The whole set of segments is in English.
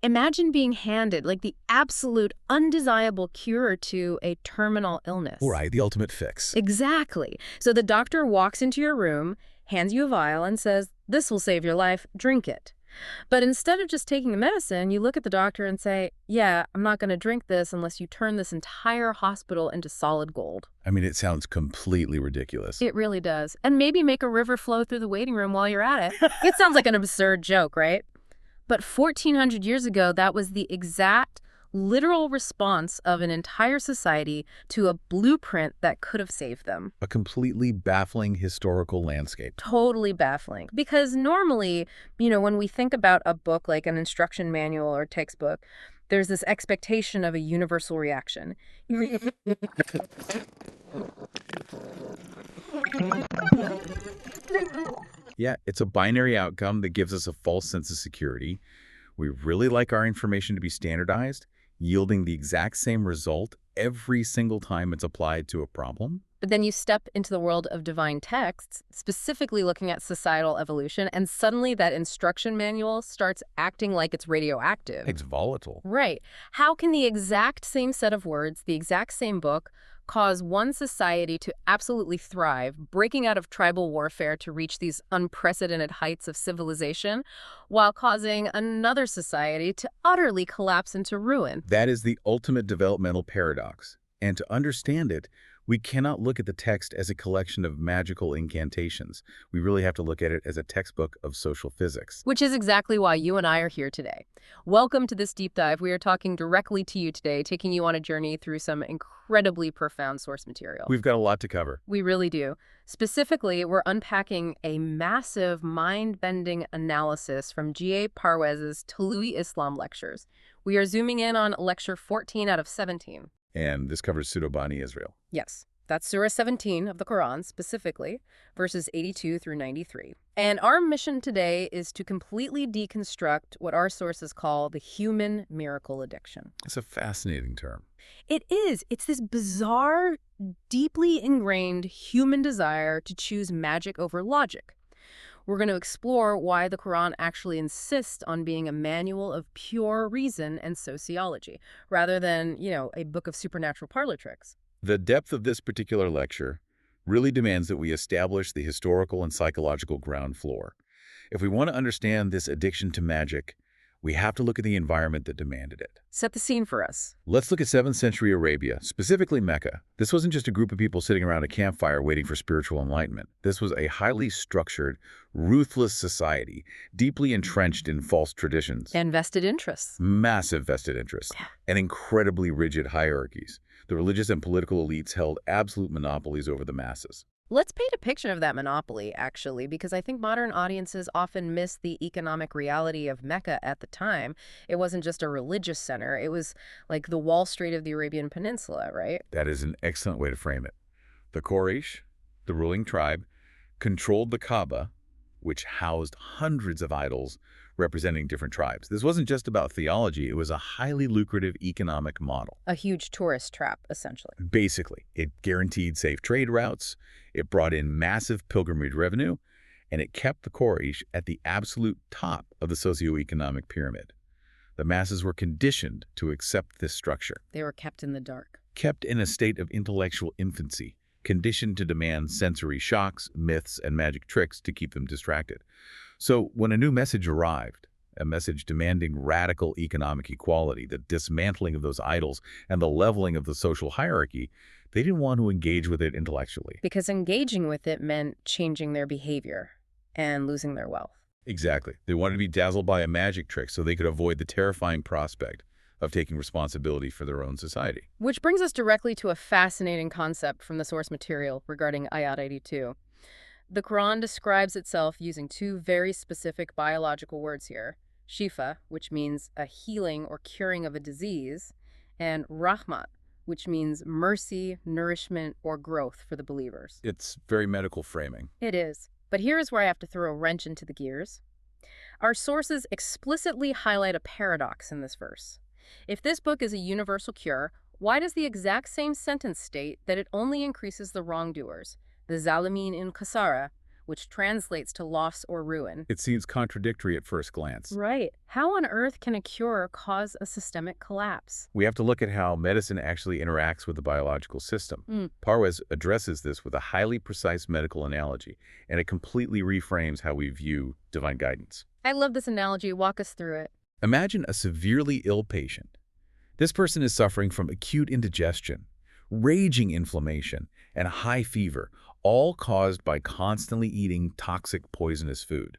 Imagine being handed like the absolute undesirable cure to a terminal illness. Right, the ultimate fix. Exactly. So the doctor walks into your room, hands you a vial, and says, "This will save your life, drink it." But instead of just taking the medicine, you look at the doctor and say, "Yeah, I'm not going to drink this unless you turn this entire hospital into solid gold." I mean, it sounds completely ridiculous. It really does. And maybe make a river flow through the waiting room while you're at it. It sounds like an absurd joke, right? But 1,400 years ago, that was the exact literal response of an entire society to a blueprint that could have saved them. A completely baffling historical landscape. Totally baffling. Because normally, when we think about a book like an instruction manual or textbook, there's this expectation of a universal reaction. Yeah, it's a binary outcome that gives us a false sense of security. We really like our information to be standardized, yielding the exact same result every single time it's applied to a problem. But then you step into the world of divine texts, specifically looking at societal evolution, and suddenly that instruction manual starts acting like it's radioactive. It's volatile. Right. How can the exact same set of words, the exact same book, cause one society to absolutely thrive, breaking out of tribal warfare to reach these unprecedented heights of civilization, while causing another society to utterly collapse into ruin? That is the ultimate developmental paradox. And to understand it, we cannot look at the text as a collection of magical incantations. We really have to look at it as a textbook of social physics. Which is exactly why you and I are here today. Welcome to this deep dive. We are talking directly to you today, taking you on a journey through some incredibly profound source material. We've got a lot to cover. We really do. Specifically, we're unpacking a massive mind-bending analysis from G.A. Parwez's Tului Islam lectures. We are zooming in on lecture 14 out of 17. And this covers Pseudo-Bani Israel. Yes, that's Surah 17 of the Quran, specifically, verses 82 through 93. And our mission today is to completely deconstruct what our sources call the human miracle addiction. It's a fascinating term. It is. It's this bizarre, deeply ingrained human desire to choose magic over logic. We're going to explore why the Quran actually insists on being a manual of pure reason and sociology, rather than, a book of supernatural parlor tricks. The depth of this particular lecture really demands that we establish the historical and psychological ground floor. If we want to understand this addiction to magic, we have to look at the environment that demanded it. Set the scene for us. Let's look at 7th century Arabia, specifically Mecca. This wasn't just a group of people sitting around a campfire waiting for spiritual enlightenment. This was a highly structured, ruthless society, deeply entrenched in false traditions. And vested interests. Massive vested interests. And incredibly rigid hierarchies. The religious and political elites held absolute monopolies over the masses. Let's paint a picture of that monopoly, actually, because I think modern audiences often miss the economic reality of Mecca at the time. It wasn't just a religious center. It was like the Wall Street of the Arabian Peninsula, right? That is an excellent way to frame it. The Quraysh, the ruling tribe, controlled the Kaaba, which housed hundreds of idols representing different tribes. This wasn't just about theology. It was a highly lucrative economic model. A huge tourist trap, essentially. Basically, it guaranteed safe trade routes, it brought in massive pilgrimage revenue, and it kept the Quraysh at the absolute top of the socioeconomic pyramid. The masses were conditioned to accept this structure. They were kept in the dark. Kept in a state of intellectual infancy, conditioned to demand sensory shocks, myths, and magic tricks to keep them distracted. So when a new message arrived, a message demanding radical economic equality, the dismantling of those idols, and the leveling of the social hierarchy, they didn't want to engage with it intellectually. Because engaging with it meant changing their behavior and losing their wealth. Exactly. They wanted to be dazzled by a magic trick so they could avoid the terrifying prospect of taking responsibility for their own society. Which brings us directly to a fascinating concept from the source material regarding Ayat 82. The Quran describes itself using two very specific biological words here. Shifa, which means a healing or curing of a disease, and Rahmat, which means mercy, nourishment, or growth for the believers. It's very medical framing. It is. But here is where I have to throw a wrench into the gears. Our sources explicitly highlight a paradox in this verse. If this book is a universal cure, why does the exact same sentence state that it only increases the wrongdoers, the zalimin in Kasara, which translates to loss or ruin. It seems contradictory at first glance. Right. How on earth can a cure cause a systemic collapse? We have to look at how medicine actually interacts with the biological system. Parwez addresses this with a highly precise medical analogy, and it completely reframes how we view divine guidance. I love this analogy. Walk us through it. Imagine a severely ill patient. This person is suffering from acute indigestion, raging inflammation, and high fever, all caused by constantly eating toxic, poisonous food.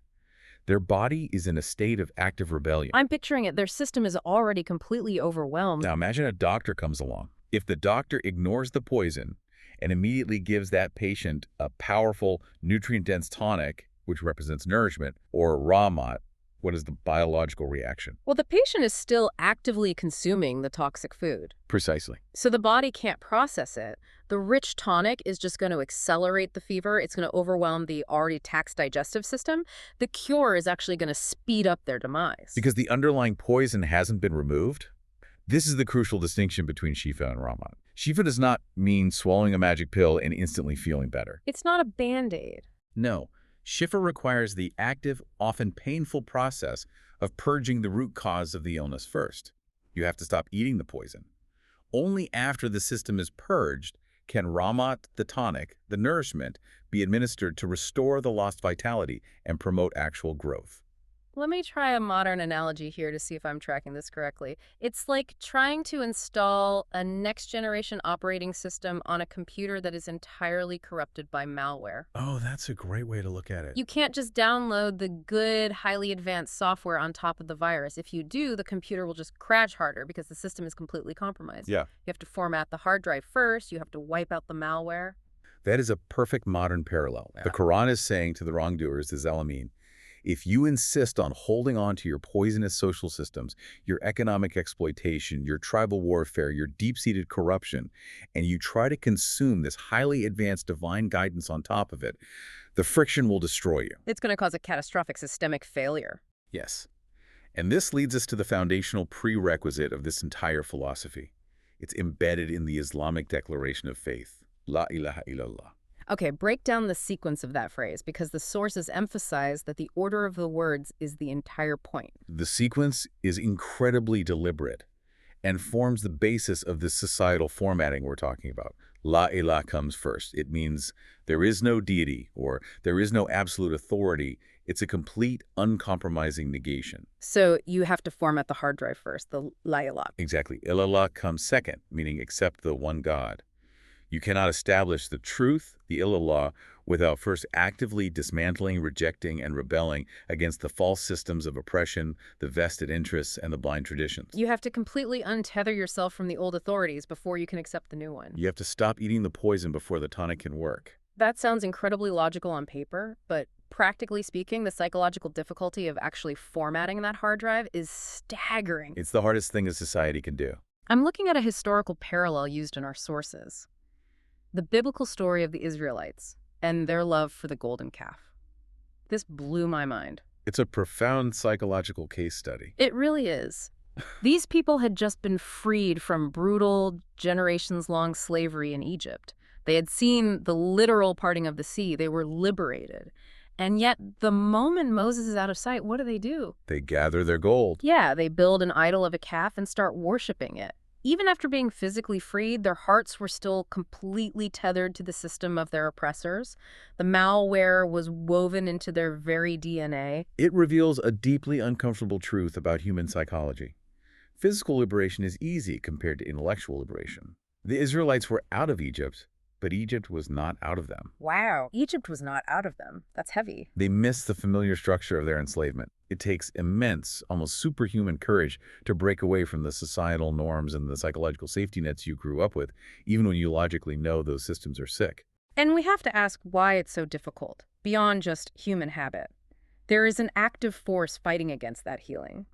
Their body is in a state of active rebellion. I'm picturing it. Their system is already completely overwhelmed. Now imagine a doctor comes along. If the doctor ignores the poison and immediately gives that patient a powerful, nutrient-dense tonic, which represents nourishment, or Rahmat, what is the biological reaction? Well, the patient is still actively consuming the toxic food. Precisely. So the body can't process it. The rich tonic is just going to accelerate the fever. It's going to overwhelm the already taxed digestive system. The cure is actually going to speed up their demise. Because the underlying poison hasn't been removed? This is the crucial distinction between Shifa and Rahmat. Shifa does not mean swallowing a magic pill and instantly feeling better. It's not a Band-Aid. No. Shifa requires the active, often painful process of purging the root cause of the illness first. You have to stop eating the poison. Only after the system is purged can Rahmat, the tonic, the nourishment, be administered to restore the lost vitality and promote actual growth. Let me try a modern analogy here to see if I'm tracking this correctly. It's like trying to install a next-generation operating system on a computer that is entirely corrupted by malware. Oh, that's a great way to look at it. You can't just download the good, highly advanced software on top of the virus. If you do, the computer will just crash harder because the system is completely compromised. Yeah. You have to format the hard drive first. You have to wipe out the malware. That is a perfect modern parallel. Yeah. The Quran is saying to the wrongdoers, the Zalimin, if you insist on holding on to your poisonous social systems, your economic exploitation, your tribal warfare, your deep-seated corruption, and you try to consume this highly advanced divine guidance on top of it, the friction will destroy you. It's going to cause a catastrophic systemic failure. Yes. And this leads us to the foundational prerequisite of this entire philosophy. It's embedded in the Islamic declaration of faith, La ilaha illallah. Okay, break down the sequence of that phrase, because the sources emphasize that the order of the words is the entire point. The sequence is incredibly deliberate and forms the basis of this societal formatting we're talking about. La ilah comes first. It means there is no deity or there is no absolute authority. It's a complete, uncompromising negation. So you have to format the hard drive first, the la ilah. Exactly. Illallah comes second, meaning except the one God. You cannot establish the truth, the illallah, without first actively dismantling, rejecting, and rebelling against the false systems of oppression, the vested interests, and the blind traditions. You have to completely untether yourself from the old authorities before you can accept the new one. You have to stop eating the poison before the tonic can work. That sounds incredibly logical on paper, but practically speaking, the psychological difficulty of actually formatting that hard drive is staggering. It's the hardest thing a society can do. I'm looking at a historical parallel used in our sources. The biblical story of the Israelites and their love for the golden calf. This blew my mind. It's a profound psychological case study. It really is. These people had just been freed from brutal, generations-long slavery in Egypt. They had seen the literal parting of the sea. They were liberated. And yet, the moment Moses is out of sight, what do? They gather their gold. Yeah, they build an idol of a calf and start worshiping it. Even after being physically freed, their hearts were still completely tethered to the system of their oppressors. The malware was woven into their very DNA. It reveals a deeply uncomfortable truth about human psychology. Physical liberation is easy compared to intellectual liberation. The Israelites were out of Egypt, but Egypt was not out of them. Wow, Egypt was not out of them. That's heavy. They missed the familiar structure of their enslavement. It takes immense, almost superhuman courage to break away from the societal norms and the psychological safety nets you grew up with, even when you logically know those systems are sick. And we have to ask why it's so difficult, beyond just human habit. There is an active force fighting against that healing.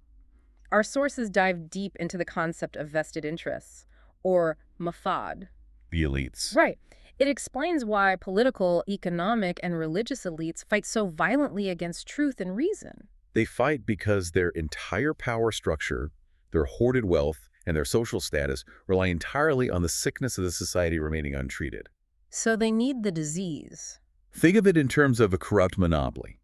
Our sources dive deep into the concept of vested interests, or mafad. The elites. Right. It explains why political, economic, and religious elites fight so violently against truth and reason. They fight because their entire power structure, their hoarded wealth, and their social status rely entirely on the sickness of the society remaining untreated. So they need the disease, Think of it in terms of a corrupt monopoly.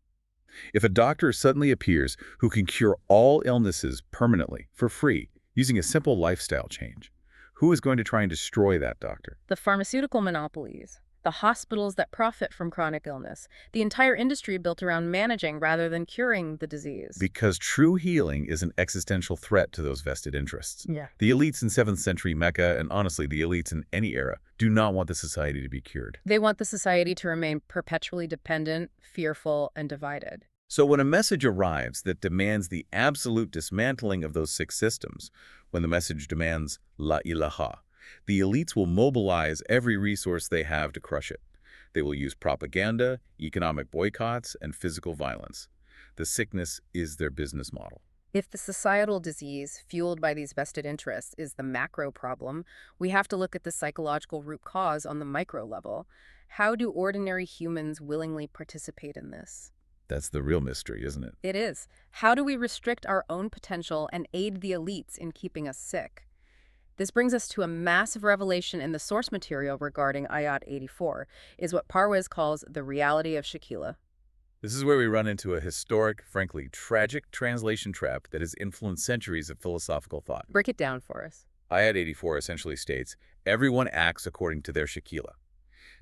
If a doctor suddenly appears who can cure all illnesses permanently, for free, using a simple lifestyle change, who is going to try and destroy that doctor? The pharmaceutical monopolies, the hospitals that profit from chronic illness, the entire industry built around managing rather than curing the disease. Because true healing is an existential threat to those vested interests. Yeah. The elites in 7th century Mecca, and honestly the elites in any era, do not want the society to be cured. They want the society to remain perpetually dependent, fearful, and divided. So when a message arrives that demands the absolute dismantling of those 6 systems, when the message demands La ilaha, the elites will mobilize every resource they have to crush it. They will use propaganda, economic boycotts, and physical violence. The sickness is their business model. If the societal disease fueled by these vested interests is the macro problem, we have to look at the psychological root cause on the micro level. How do ordinary humans willingly participate in this? That's the real mystery, isn't it? It is. How do we restrict our own potential and aid the elites in keeping us sick? This brings us to a massive revelation in the source material regarding Ayat 84, is what Parwez calls the reality of Shakila. This is where we run into a historic, frankly tragic translation trap that has influenced centuries of philosophical thought. Break it down for us. Ayat 84 essentially states, everyone acts according to their Shakila.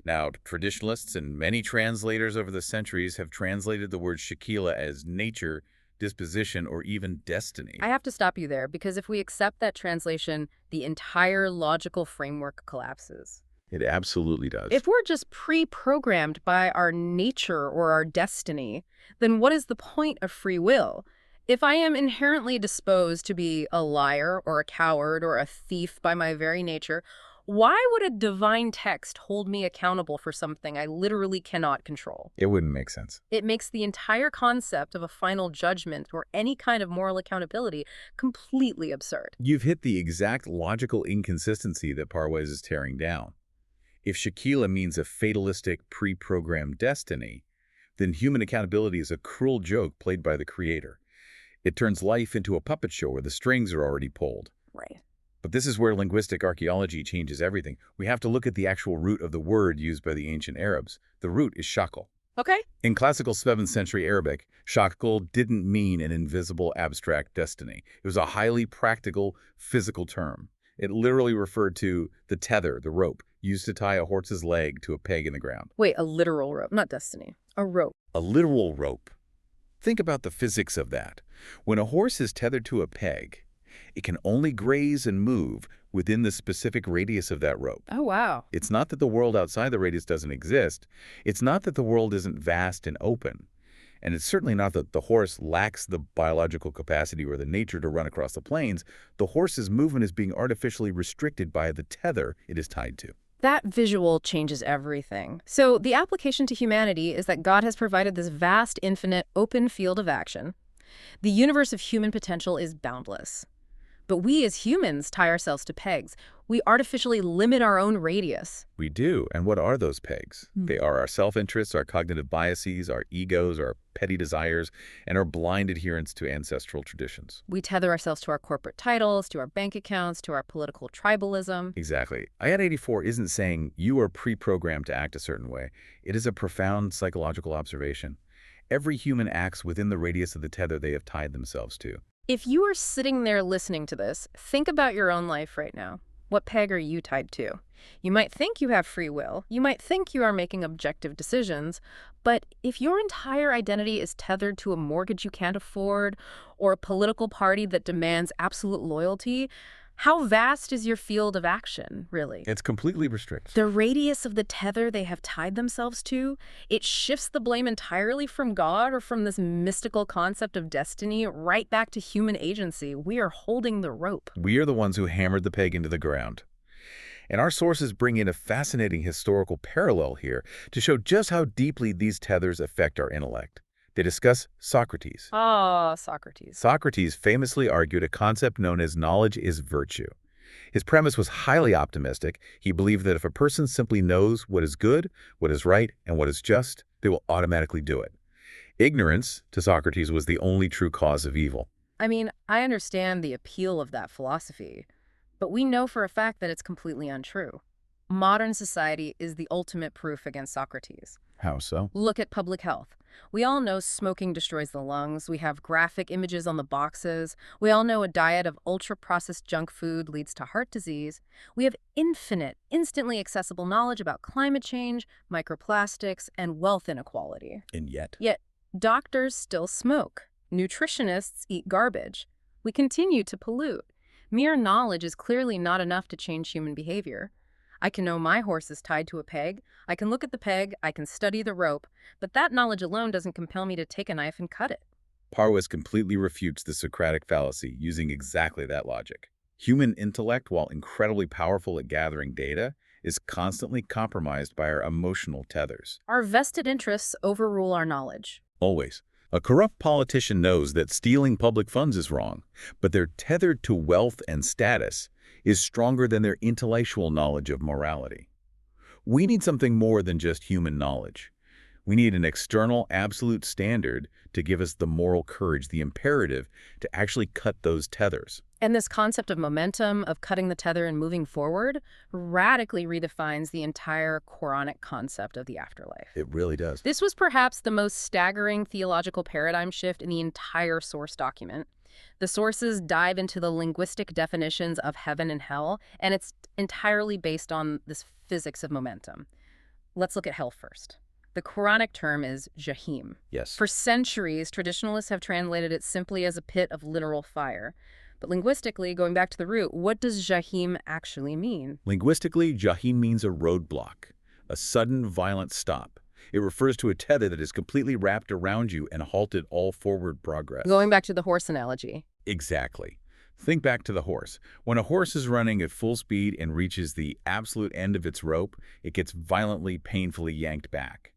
Now, traditionalists and many translators over the centuries have translated the word Shakila as nature, disposition, or even destiny. I have to stop you there, because if we accept that translation, the entire logical framework collapses. It absolutely does. If we're just pre-programmed by our nature or our destiny, then what is the point of free will? If I am inherently disposed to be a liar or a coward or a thief by my very nature, why would a divine text hold me accountable for something I literally cannot control? It wouldn't make sense. It makes the entire concept of a final judgment or any kind of moral accountability completely absurd. You've hit the exact logical inconsistency that Parwez is tearing down. If Shakila means a fatalistic, pre-programmed destiny, then human accountability is a cruel joke played by the Creator. It turns life into a puppet show where the strings are already pulled. Right. But this is where linguistic archaeology changes everything. We have to look at the actual root of the word used by the ancient Arabs. The root is shakal. Okay. In classical 7th century Arabic, shakal didn't mean an invisible abstract destiny. It was a highly practical, physical term. It literally referred to the tether, the rope, used to tie a horse's leg to a peg in the ground. Wait, a literal rope, not destiny. A rope. A literal rope. Think about the physics of that. When a horse is tethered to a peg, it can only graze and move within the specific radius of that rope. Oh, wow. It's not that the world outside the radius doesn't exist. It's not that the world isn't vast and open. And it's certainly not that the horse lacks the biological capacity or the nature to run across the plains. The horse's movement is being artificially restricted by the tether it is tied to. That visual changes everything. So the application to humanity is that God has provided this vast, infinite, open field of action. The universe of human potential is boundless. But we as humans tie ourselves to pegs. We artificially limit our own radius. We do. And what are those pegs? They are our self-interests, our cognitive biases, our egos, our petty desires, and our blind adherence to ancestral traditions. We tether ourselves to our corporate titles, to our bank accounts, to our political tribalism. Exactly. Ayat 84 isn't saying you are pre-programmed to act a certain way. It is a profound psychological observation. Every human acts within the radius of the tether they have tied themselves to. If you are sitting there listening to this, think about your own life right now. What peg are you tied to? You might think you have free will. You might think you are making objective decisions. But if your entire identity is tethered to a mortgage you can't afford or a political party that demands absolute loyalty, how vast is your field of action, really? It's completely restricted. The radius of the tether they have tied themselves to, it shifts the blame entirely from God or from this mystical concept of destiny right back to human agency. We are holding the rope. We are the ones who hammered the peg into the ground. And our sources bring in a fascinating historical parallel here to show just how deeply these tethers affect our intellect. They discuss Socrates. Ah, Socrates. Socrates famously argued a concept known as knowledge is virtue. His premise was highly optimistic. He believed that if a person simply knows what is good, what is right, and what is just, they will automatically do it. Ignorance, to Socrates, was the only true cause of evil. I mean, I understand the appeal of that philosophy, but we know for a fact that it's completely untrue. Modern society is the ultimate proof against Socrates. How so? Look at public health. We all know smoking destroys the lungs. We have graphic images on the boxes. We all know a diet of ultra-processed junk food leads to heart disease. We have infinite, instantly accessible knowledge about climate change, microplastics, and wealth inequality. And yet? Yet, doctors still smoke. Nutritionists eat garbage. We continue to pollute. Mere knowledge is clearly not enough to change human behavior. I can know my horse is tied to a peg, I can look at the peg, I can study the rope, but that knowledge alone doesn't compel me to take a knife and cut it. Parwez completely refutes the Socratic fallacy using exactly that logic. Human intellect, while incredibly powerful at gathering data, is constantly compromised by our emotional tethers. Our vested interests overrule our knowledge. Always. A corrupt politician knows that stealing public funds is wrong, but they're tethered to wealth and status is stronger than their intellectual knowledge of morality. We need something more than just human knowledge. We need an external, absolute standard to give us the moral courage, the imperative to actually cut those tethers. And this concept of momentum, of cutting the tether and moving forward, radically redefines the entire Quranic concept of the afterlife. It really does. This was perhaps the most staggering theological paradigm shift in the entire source document. The sources dive into the linguistic definitions of heaven and hell, and it's entirely based on this physics of momentum. Let's look at hell first. The Quranic term is Jahim. Yes. For centuries, traditionalists have translated it simply as a pit of literal fire. But linguistically, going back to the root, what does Jahim actually mean? Linguistically, Jahim means a roadblock, a sudden, violent stop. It refers to a tether that is completely wrapped around you and halted all forward progress. Going back to the horse analogy. Exactly. Think back to the horse. When a horse is running at full speed and reaches the absolute end of its rope, it gets violently, painfully yanked back.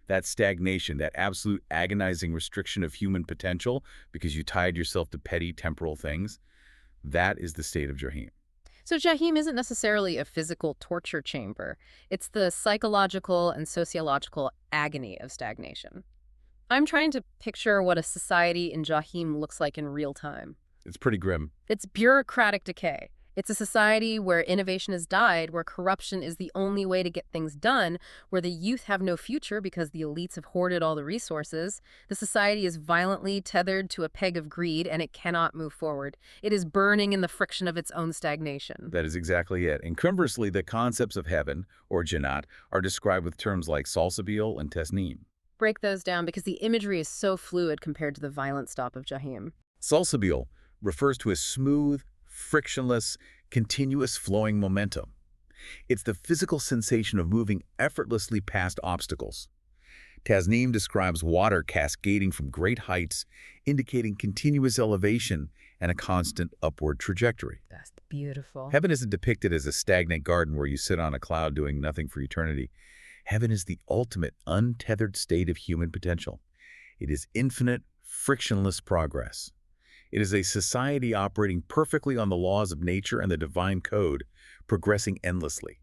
That stagnation, that absolute agonizing restriction of human potential because you tied yourself to petty temporal things, that is the state of Jahim. So Jahim isn't necessarily a physical torture chamber. It's the psychological and sociological agony of stagnation. I'm trying to picture what a society in Jahim looks like in real time. It's pretty grim. It's bureaucratic decay. It's a society where innovation has died, where corruption is the only way to get things done, where the youth have no future because the elites have hoarded all the resources. The society is violently tethered to a peg of greed, and it cannot move forward. It is burning in the friction of its own stagnation. That is exactly it. And conversely, the concepts of heaven, or Jannat, are described with terms like salsabil and tasneem. Break those down because the imagery is so fluid compared to the violent stop of Jahim. Salsabil refers to a smooth, frictionless, continuous flowing momentum. It's the physical sensation of moving effortlessly past obstacles. Tasneem describes water cascading from great heights, indicating continuous elevation and a constant upward trajectory. That's beautiful. Heaven isn't depicted as a stagnant garden where you sit on a cloud doing nothing for eternity. Heaven is the ultimate untethered state of human potential. It is infinite, frictionless progress. It is a society operating perfectly on the laws of nature and the divine code, progressing endlessly.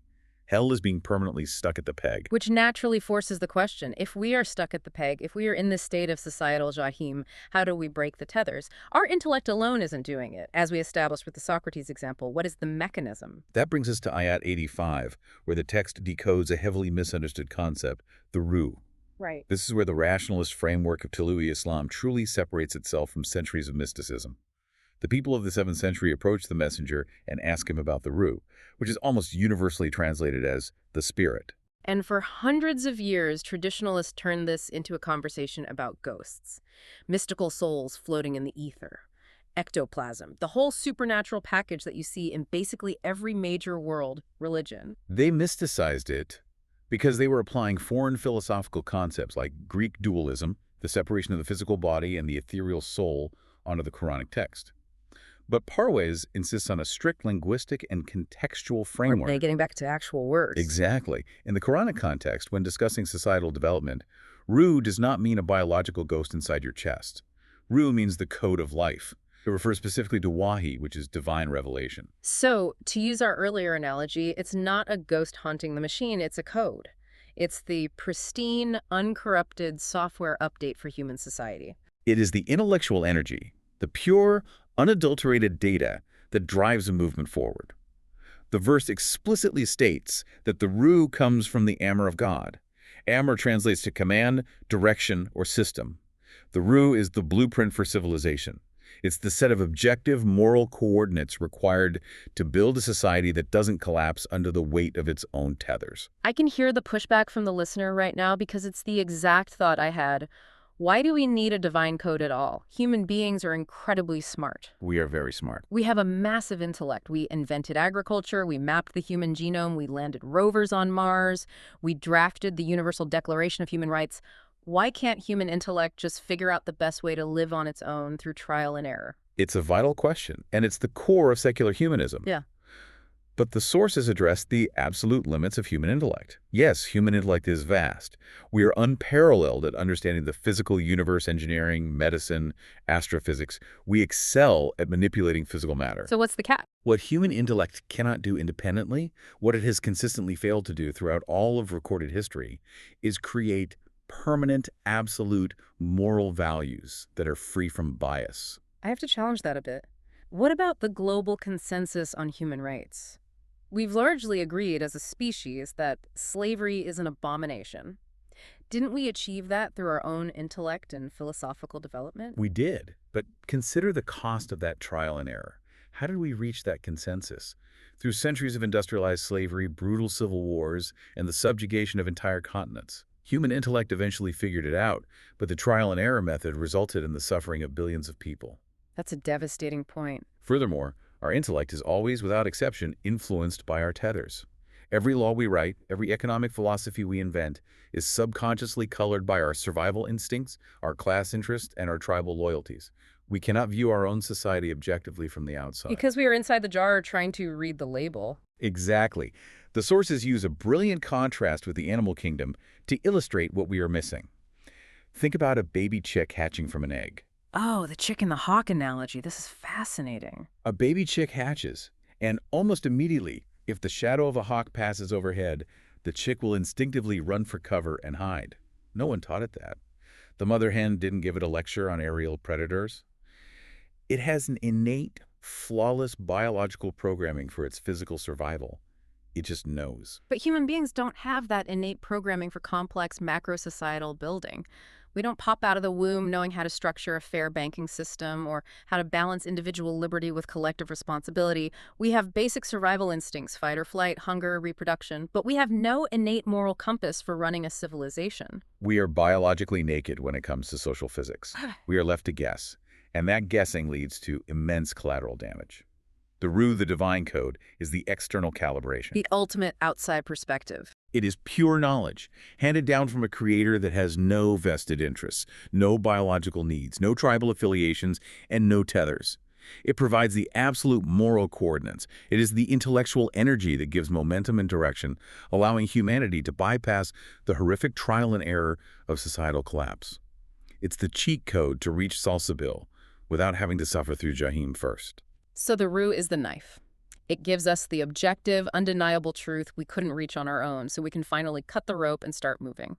Hell is being permanently stuck at the peg. Which naturally forces the question, if we are stuck at the peg, if we are in this state of societal Jahim, how do we break the tethers? Our intellect alone isn't doing it. As we established with the Socrates example, what is the mechanism? That brings us to Ayat 85, where the text decodes a heavily misunderstood concept, the Ruh. Right. This is where the rationalist framework of Tulu'i Islam truly separates itself from centuries of mysticism. The people of the 7th century approach the messenger and ask him about the Ruh, which is almost universally translated as the spirit. And for hundreds of years, traditionalists turned this into a conversation about ghosts, mystical souls floating in the ether, ectoplasm, the whole supernatural package that you see in basically every major world religion. They mysticized it because they were applying foreign philosophical concepts like Greek dualism, the separation of the physical body and the ethereal soul, onto the Quranic text. But Parwez insists on a strict linguistic and contextual framework. Are they getting back to actual words? Exactly. In the Quranic context, when discussing societal development, Ruh does not mean a biological ghost inside your chest. Ruh means the code of life. It refers specifically to Wahi, which is divine revelation. So, to use our earlier analogy, it's not a ghost haunting the machine, it's a code. It's the pristine, uncorrupted software update for human society. It is the intellectual energy, the pure, unadulterated data that drives a movement forward. The verse explicitly states that the Ruh comes from the Amr of God. Amr translates to command, direction, or system. The Ruh is the blueprint for civilization. It's the set of objective moral coordinates required to build a society that doesn't collapse under the weight of its own tethers. I can hear the pushback from the listener right now because it's the exact thought I had. Why do we need a divine code at all? Human beings are incredibly smart. We are very smart. We have a massive intellect. We invented agriculture, we mapped the human genome, we landed rovers on Mars, we drafted the Universal Declaration of Human Rights. Why can't human intellect just figure out the best way to live on its own through trial and error? It's a vital question, and it's the core of secular humanism. Yeah. But the sources address the absolute limits of human intellect. Yes, human intellect is vast. We are unparalleled at understanding the physical universe, engineering, medicine, astrophysics. We excel at manipulating physical matter. So what's the catch? What human intellect cannot do independently, what it has consistently failed to do throughout all of recorded history, is create permanent, absolute moral values that are free from bias. I have to challenge that a bit. What about the global consensus on human rights? We've largely agreed as a species that slavery is an abomination. Didn't we achieve that through our own intellect and philosophical development? We did, but consider the cost of that trial and error. How did we reach that consensus? Through centuries of industrialized slavery, brutal civil wars, and the subjugation of entire continents. Human intellect eventually figured it out, but the trial and error method resulted in the suffering of billions of people. That's a devastating point. Furthermore, our intellect is always, without exception, influenced by our tethers. Every law we write, every economic philosophy we invent, is subconsciously colored by our survival instincts, our class interests, and our tribal loyalties. We cannot view our own society objectively from the outside. Because we are inside the jar trying to read the label. Exactly. The sources use a brilliant contrast with the animal kingdom to illustrate what we are missing. Think about a baby chick hatching from an egg. Oh, the chick and the hawk analogy. This is fascinating. A baby chick hatches, and almost immediately, if the shadow of a hawk passes overhead, the chick will instinctively run for cover and hide. No one taught it that. The mother hen didn't give it a lecture on aerial predators. It has an innate, flawless biological programming for its physical survival. It just knows. But human beings don't have that innate programming for complex macro-societal building. We don't pop out of the womb knowing how to structure a fair banking system or how to balance individual liberty with collective responsibility. We have basic survival instincts, fight or flight, hunger, reproduction, but we have no innate moral compass for running a civilization. We are biologically naked when it comes to social physics. We are left to guess, and that guessing leads to immense collateral damage. The Ruh, the divine code, is the external calibration. The ultimate outside perspective. It is pure knowledge, handed down from a creator that has no vested interests, no biological needs, no tribal affiliations, and no tethers. It provides the absolute moral coordinates. It is the intellectual energy that gives momentum and direction, allowing humanity to bypass the horrific trial and error of societal collapse. It's the cheat code to reach Salsabil without having to suffer through Jahim first. So the Ruh is the knife. It gives us the objective, undeniable truth we couldn't reach on our own, so we can finally cut the rope and start moving.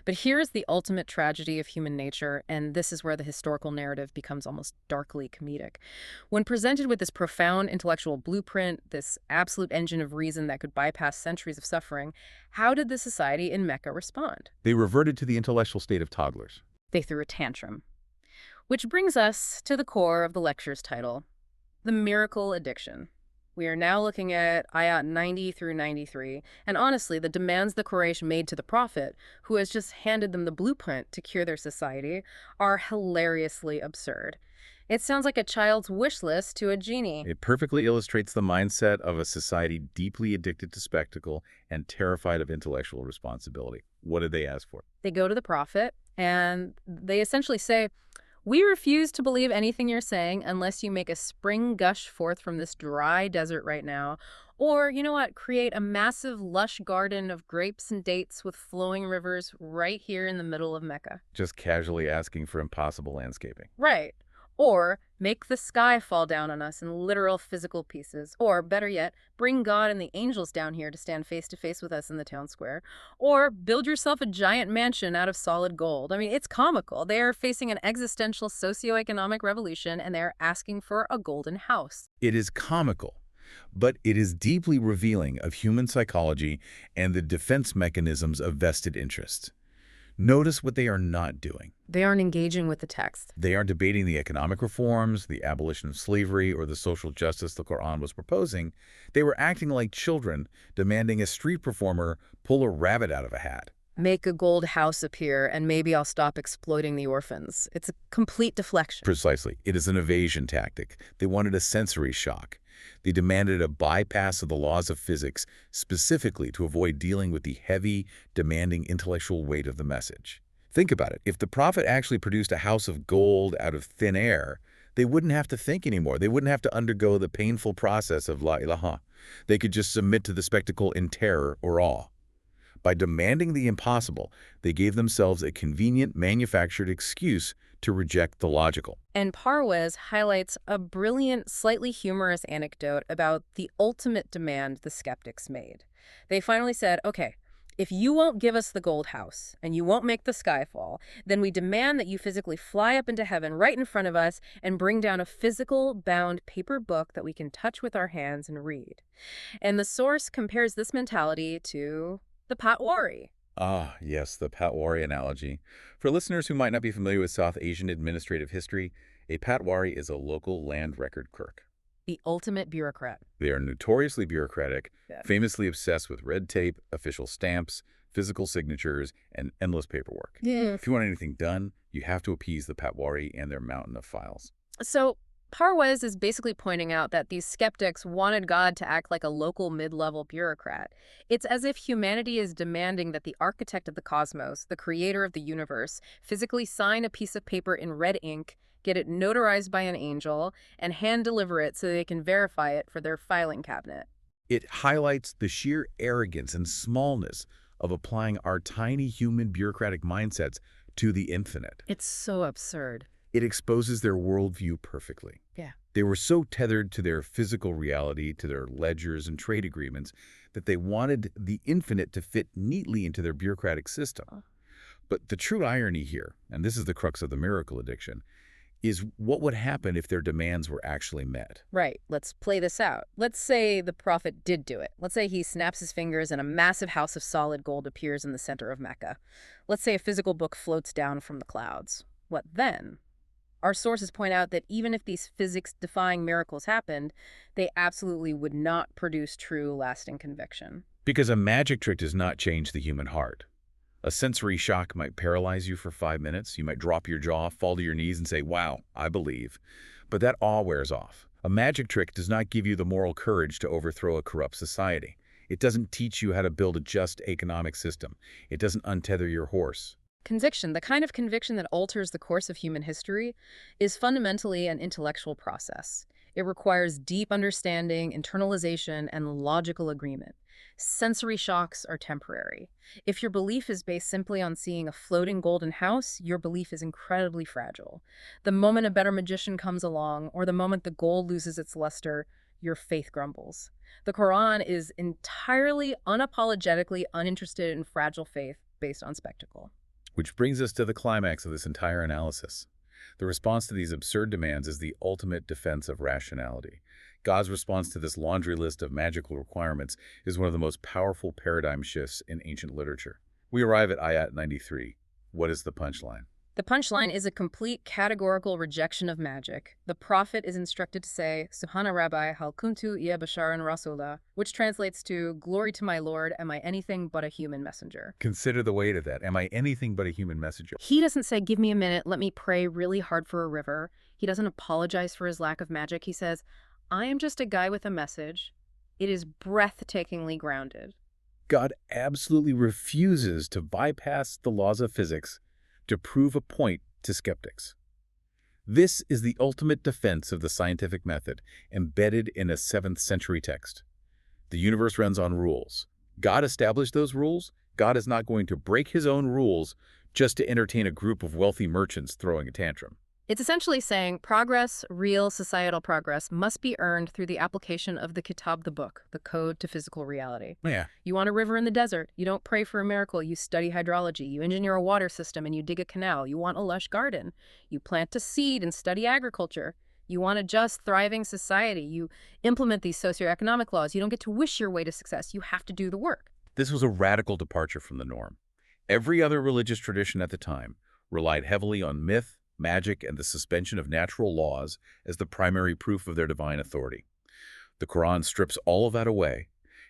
But here's the ultimate tragedy of human nature, and this is where the historical narrative becomes almost darkly comedic. When presented with this profound intellectual blueprint, this absolute engine of reason that could bypass centuries of suffering, how did the society in Mecca respond? They reverted to the intellectual state of toddlers. They threw a tantrum. Which brings us to the core of the lecture's title, the miracle addiction. We are now looking at Ayat 90 through 93, and honestly, the demands the Quraysh made to the Prophet, who has just handed them the blueprint to cure their society, are hilariously absurd. It sounds like a child's wish list to a genie. It perfectly illustrates the mindset of a society deeply addicted to spectacle and terrified of intellectual responsibility. What did they ask for? They go to the Prophet, and they essentially say, "We refuse to believe anything you're saying unless you make a spring gush forth from this dry desert right now. Or, you know what, create a massive lush garden of grapes and dates with flowing rivers right here in the middle of Mecca." Just casually asking for impossible landscaping. Right. Or make the sky fall down on us in literal physical pieces. Or, better yet, bring God and the angels down here to stand face to face with us in the town square. Or build yourself a giant mansion out of solid gold. I mean, it's comical. They are facing an existential socioeconomic revolution, and they're asking for a golden house. It is comical. But it is deeply revealing of human psychology and the defense mechanisms of vested interests. Notice what they are not doing. They aren't engaging with the text. They aren't debating the economic reforms, the abolition of slavery, or the social justice the Quran was proposing. They were acting like children, demanding a street performer pull a rabbit out of a hat. Make a gold house appear, and maybe I'll stop exploiting the orphans. It's a complete deflection. Precisely. It is an evasion tactic. They wanted a sensory shock. They demanded a bypass of the laws of physics, specifically to avoid dealing with the heavy, demanding intellectual weight of the message. Think about it. If the prophet actually produced a house of gold out of thin air, they wouldn't have to think anymore. They wouldn't have to undergo the painful process of la ilaha. They could just submit to the spectacle in terror or awe. By demanding the impossible, they gave themselves a convenient manufactured excuse to reject the logical. And Parwez highlights a brilliant, slightly humorous anecdote about the ultimate demand the skeptics made. They finally said, okay, if you won't give us the gold house and you won't make the sky fall, then we demand that you physically fly up into heaven right in front of us and bring down a physical, bound paper book that we can touch with our hands and read. And the source compares this mentality to the patwari. Ah, yes, the patwari analogy. For listeners who might not be familiar with South Asian administrative history, a patwari is a local land record clerk. The ultimate bureaucrat. They are notoriously bureaucratic, Yeah. famously obsessed with red tape, official stamps, physical signatures, and endless paperwork. Yeah. If you want anything done, you have to appease the patwari and their mountain of files. So Parwez is basically pointing out that these skeptics wanted God to act like a local mid-level bureaucrat. It's as if humanity is demanding that the architect of the cosmos, the creator of the universe, physically sign a piece of paper in red ink, get it notarized by an angel, and hand-deliver it so they can verify it for their filing cabinet. It highlights the sheer arrogance and smallness of applying our tiny human bureaucratic mindsets to the infinite. It's so absurd. It exposes their worldview perfectly. Yeah. They were so tethered to their physical reality, to their ledgers and trade agreements, that they wanted the infinite to fit neatly into their bureaucratic system. But the true irony here, and this is the crux of the miracle addiction, is what would happen if their demands were actually met. Right. Let's play this out. Let's say the prophet did do it. Let's say he snaps his fingers and a massive house of solid gold appears in the center of Mecca. Let's say a physical book floats down from the clouds. What then? Our sources point out that even if these physics-defying miracles happened, they absolutely would not produce true, lasting conviction. Because a magic trick does not change the human heart. A sensory shock might paralyze you for 5 minutes. You might drop your jaw, fall to your knees, and say, wow, I believe. But that awe wears off. A magic trick does not give you the moral courage to overthrow a corrupt society. It doesn't teach you how to build a just economic system. It doesn't untether your horse. Conviction, the kind of conviction that alters the course of human history, is fundamentally an intellectual process. It requires deep understanding, internalization, and logical agreement. Sensory shocks are temporary. If your belief is based simply on seeing a floating golden house, your belief is incredibly fragile. The moment a better magician comes along, or the moment the gold loses its luster, your faith grumbles. The Quran is entirely, unapologetically uninterested in fragile faith based on spectacle. Which brings us to the climax of this entire analysis. The response to these absurd demands is the ultimate defense of rationality. God's response to this laundry list of magical requirements is one of the most powerful paradigm shifts in ancient literature. We arrive at Ayat 93. What is the punchline? The punchline is a complete categorical rejection of magic. The prophet is instructed to say, Subhana Rabbi hal kuntu iya basharan rasula, which translates to, glory to my Lord, am I anything but a human messenger? Consider the weight of that. Am I anything but a human messenger? He doesn't say, give me a minute, let me pray really hard for a river. He doesn't apologize for his lack of magic. He says, I am just a guy with a message. It is breathtakingly grounded. God absolutely refuses to bypass the laws of physics to prove a point to skeptics. This is the ultimate defense of the scientific method, embedded in a 7th century text. The universe runs on rules. God established those rules. God is not going to break his own rules just to entertain a group of wealthy merchants throwing a tantrum. It's essentially saying progress, real societal progress, must be earned through the application of the kitab, the book, the code to physical reality. Yeah. You want a river in the desert, you don't pray for a miracle, you study hydrology. You engineer a water system and you dig a canal. You want a lush garden, you plant a seed and study agriculture. You want a just, thriving society. You implement these socioeconomic laws. You don't get to wish your way to success. You have to do the work. This was a radical departure from the norm. Every other religious tradition at the time relied heavily on myth, magic, and the suspension of natural laws as the primary proof of their divine authority. The Quran strips all of that away.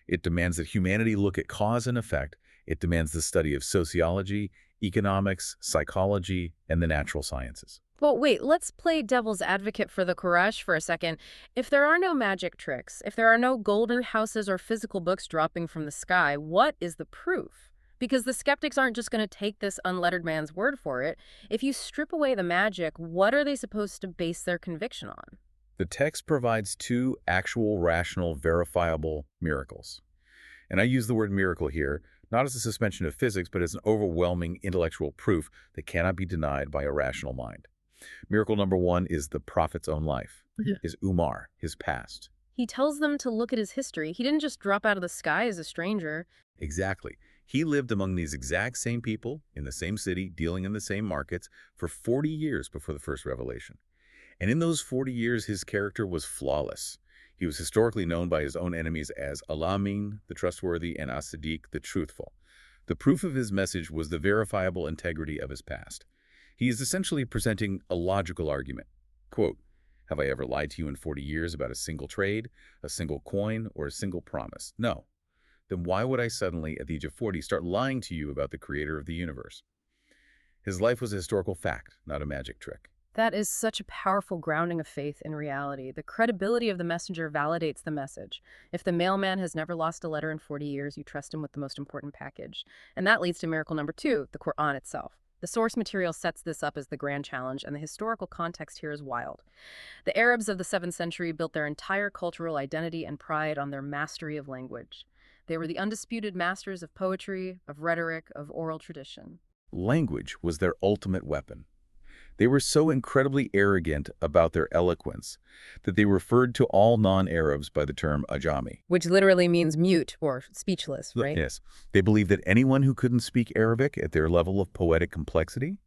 It demands that humanity look at cause and effect. It demands the study of sociology, economics, psychology, and the natural sciences. Well, wait, let's play devil's advocate for the Quraysh for a second. If there are no magic tricks, if there are no golden houses or physical books dropping from the sky, what is the proof? Because the skeptics aren't just going to take this unlettered man's word for it. If you strip away the magic, what are they supposed to base their conviction on? The text provides two actual, rational, verifiable miracles. And I use the word miracle here, not as a suspension of physics, but as an overwhelming intellectual proof that cannot be denied by a rational mind. Miracle number one is the prophet's own life, his Umar, his past. He tells them to look at his history. He didn't just drop out of the sky as a stranger. Exactly. He lived among these exact same people, in the same city, dealing in the same markets, for 40 years before the first revelation. And in those 40 years, his character was flawless. He was historically known by his own enemies as Al-Amin, the trustworthy, and As-Siddiq, the truthful. The proof of his message was the verifiable integrity of his past. He is essentially presenting a logical argument. Quote, "Have I ever lied to you in 40 years about a single trade, a single coin, or a single promise? No. Then why would I suddenly, at the age of 40, start lying to you about the creator of the universe?" His life was a historical fact, not a magic trick. That is such a powerful grounding of faith in reality. The credibility of the messenger validates the message. If the mailman has never lost a letter in 40 years, you trust him with the most important package. And that leads to miracle number two, the Quran itself. The source material sets this up as the grand challenge, and the historical context here is wild. The Arabs of the 7th century built their entire cultural identity and pride on their mastery of language. They were the undisputed masters of poetry, of rhetoric, of oral tradition. Language was their ultimate weapon. They were so incredibly arrogant about their eloquence that they referred to all non-Arabs by the term ajami. Which literally means mute or speechless, right? Yes. They believed that anyone who couldn't speak Arabic at their level of poetic complexity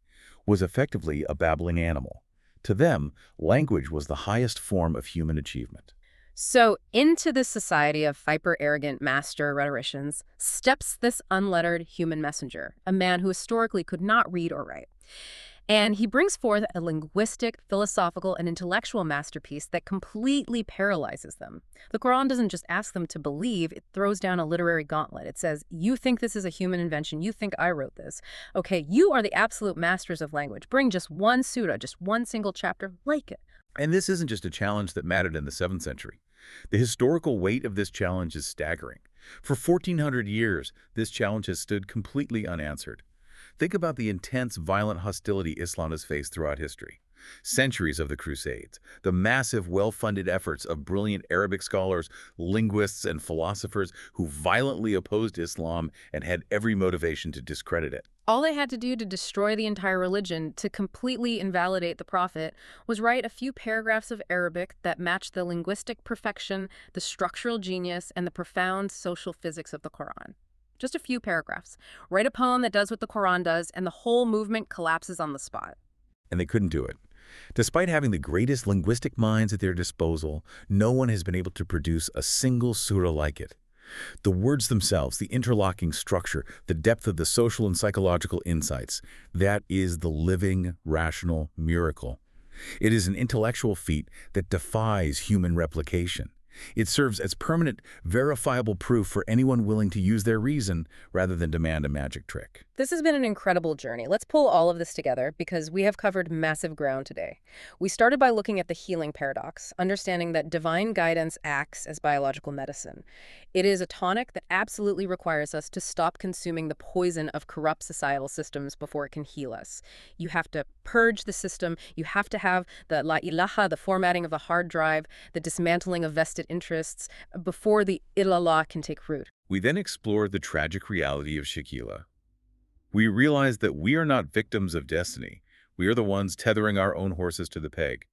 was effectively a babbling animal. To them, language was the highest form of human achievement. So into this society of hyper-arrogant master rhetoricians steps this unlettered human messenger, a man who historically could not read or write. And he brings forth a linguistic, philosophical, and intellectual masterpiece that completely paralyzes them. The Quran doesn't just ask them to believe, it throws down a literary gauntlet. It says, you think this is a human invention, you think I wrote this. Okay, you are the absolute masters of language. Bring just one surah, just one single chapter, like it. And this isn't just a challenge that mattered in the 7th century. The historical weight of this challenge is staggering. For 1,400 years, this challenge has stood completely unanswered. Think about the intense, violent hostility Islam has faced throughout history. Centuries of the Crusades, the massive, well-funded efforts of brilliant Arabic scholars, linguists, and philosophers who violently opposed Islam and had every motivation to discredit it. All they had to do to destroy the entire religion, to completely invalidate the prophet, was write a few paragraphs of Arabic that matched the linguistic perfection, the structural genius, and the profound social physics of the Quran. Just a few paragraphs. Write a poem that does what the Quran does, and the whole movement collapses on the spot. And they couldn't do it. Despite having the greatest linguistic minds at their disposal, no one has been able to produce a single surah like it. The words themselves, the interlocking structure, the depth of the social and psychological insights, that is the living, rational miracle. It is an intellectual feat that defies human replication. It serves as permanent, verifiable proof for anyone willing to use their reason rather than demand a magic trick. This has been an incredible journey. Let's pull all of this together because we have covered massive ground today. We started by looking at the healing paradox, understanding that divine guidance acts as biological medicine. It is a tonic that absolutely requires us to stop consuming the poison of corrupt societal systems before it can heal us. You have to purge the system. You have to have the la ilaha, the formatting of the hard drive, the dismantling of vested interests before the illallah can take root. We then explored the tragic reality of Shakila. We realized that we are not victims of destiny. We are the ones tethering our own horses to the peg.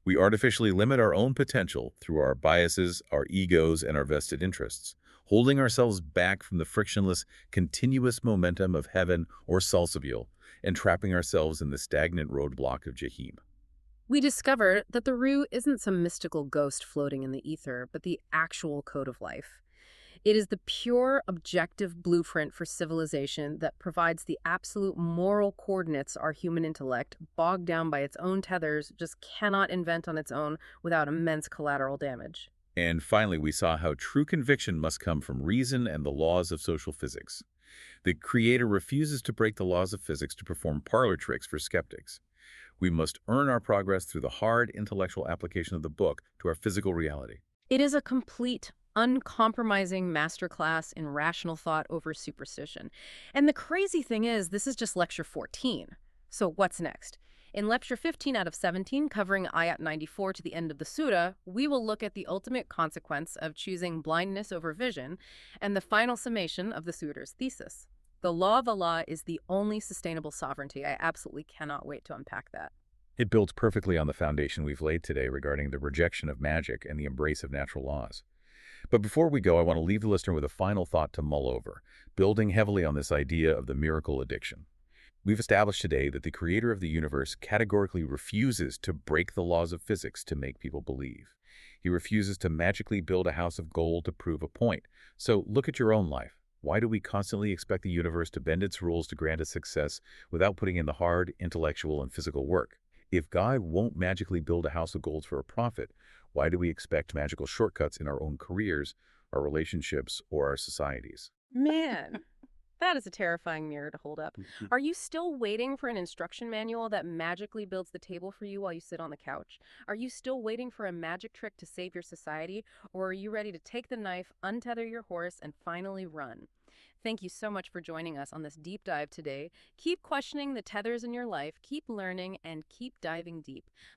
We artificially limit our own potential through our biases, our egos, and our vested interests, holding ourselves back from the frictionless, continuous momentum of heaven or Salsabil, and trapping ourselves in the stagnant roadblock of Jahim. We discover that the Ruh isn't some mystical ghost floating in the ether, but the actual code of life. It is the pure, objective blueprint for civilization that provides the absolute moral coordinates our human intellect, bogged down by its own tethers, just cannot invent on its own without immense collateral damage. And finally, we saw how true conviction must come from reason and the laws of social physics. The Creator refuses to break the laws of physics to perform parlor tricks for skeptics. We must earn our progress through the hard intellectual application of the book to our physical reality. It is a complete, uncompromising masterclass in rational thought over superstition. And the crazy thing is, this is just lecture 14. So what's next? In lecture 15 out of 17, covering Ayat 94 to the end of the surah, we will look at the ultimate consequence of choosing blindness over vision and the final summation of the surah's thesis. The law of Allah is the only sustainable sovereignty. I absolutely cannot wait to unpack that. It builds perfectly on the foundation we've laid today regarding the rejection of magic and the embrace of natural laws. But before we go, I want to leave the listener with a final thought to mull over, building heavily on this idea of the miracle addiction. We've established today that the Creator of the universe categorically refuses to break the laws of physics to make people believe. He refuses to magically build a house of gold to prove a point. So look at your own life. Why do we constantly expect the universe to bend its rules to grant us success without putting in the hard, intellectual, and physical work? If God won't magically build a house of gold for a profit, why do we expect magical shortcuts in our own careers, our relationships, or our societies? Man, that is a terrifying mirror to hold up. Are you still waiting for an instruction manual that magically builds the table for you while you sit on the couch? Are you still waiting for a magic trick to save your society? Or are you ready to take the knife, untether your horse, and finally run? Thank you so much for joining us on this deep dive today. Keep questioning the tethers in your life, keep learning, and keep diving deep.